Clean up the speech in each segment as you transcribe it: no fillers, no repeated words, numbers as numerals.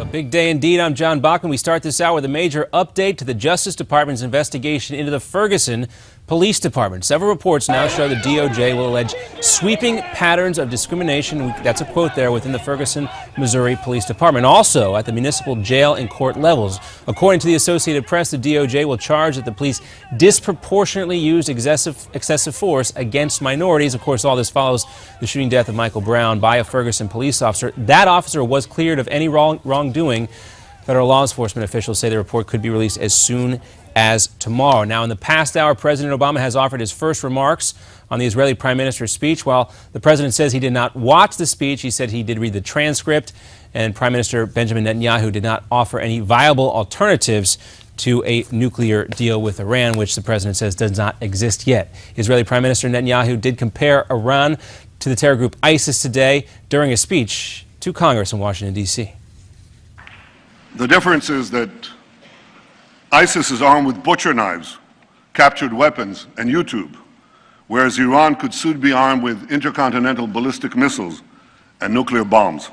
A big day indeed. I'm John Bachman. We start this hour with a major update to the Justice Department's investigation into the Ferguson Police Department. Several reports now show the DOJ will allege sweeping patterns of discrimination, that's a quote there, within the Ferguson, Missouri Police Department, also at the municipal jail and court levels. According to the Associated Press, the DOJ will charge that the police disproportionately used excessive force against minorities. Of course, all this follows the shooting death of Michael Brown by a Ferguson police officer. That officer was cleared of any wrongdoing. Federal law enforcement officials say the report could be released as soon as tomorrow. Now, in the past hour, President Obama has offered his first remarks on the Israeli Prime Minister's speech. While the president says he did not watch the speech, he said he did read the transcript, and Prime Minister Benjamin Netanyahu did not offer any viable alternatives to a nuclear deal with Iran, which the president says does not exist yet. Israeli Prime Minister Netanyahu did compare Iran to the terror group ISIS today during a speech to Congress in Washington, D.C. The difference is that ISIS is armed with butcher knives, captured weapons, and YouTube, whereas Iran could soon be armed with intercontinental ballistic missiles and nuclear bombs.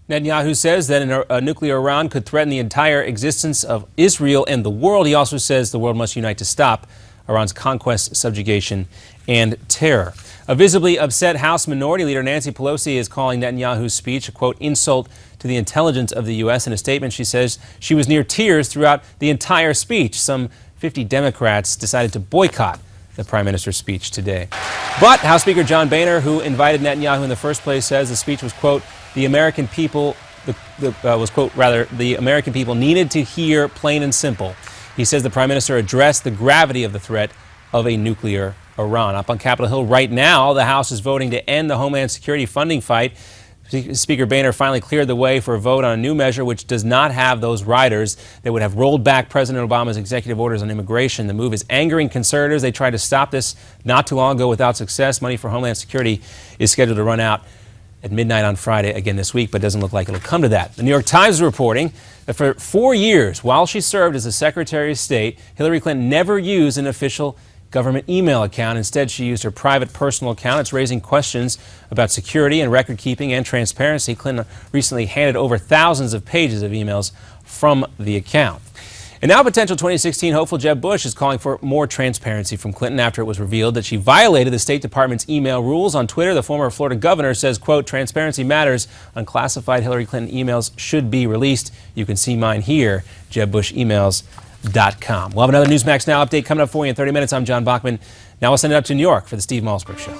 Netanyahu says that a nuclear Iran could threaten the entire existence of Israel and the world. He also says the world must unite to stop Iran's conquest, subjugation, and terror. A visibly upset House Minority Leader Nancy Pelosi is calling Netanyahu's speech a, quote, insult to the intelligence of the U.S. In a statement, she says she was near tears throughout the entire speech. Some 50 Democrats decided to boycott the Prime Minister's speech today. But House Speaker John Boehner, who invited Netanyahu in the first place, says the speech was, quote, the American people needed to hear plain and simple. He says the Prime Minister addressed the gravity of the threat of a nuclear Iran. Up on Capitol Hill right now, the House is voting to end the Homeland Security funding fight. Speaker Boehner finally cleared the way for a vote on a new measure which does not have those riders that would have rolled back President Obama's executive orders on immigration. The move is angering conservatives. They tried to stop this not too long ago without success. Money for Homeland Security is scheduled to run out at midnight on Friday again this week, but doesn't look like it'll come to that. The New York Times is reporting that for 4 years, while she served as the Secretary of State, Hillary Clinton never used an official government email account. Instead, she used her private personal account. It's raising questions about security and record keeping and transparency. Clinton recently handed over thousands of pages of emails from the account. And now potential 2016 hopeful Jeb Bush is calling for more transparency from Clinton after it was revealed that she violated the State Department's email rules. On Twitter, the former Florida governor says, quote, transparency matters. Unclassified Hillary Clinton emails should be released. You can see mine here, JebBushEmails.com. We'll have another Newsmax Now update coming up for you in 30 minutes. I'm John Bachman. Now we'll send it up to New York for the Steve Malzberg Show.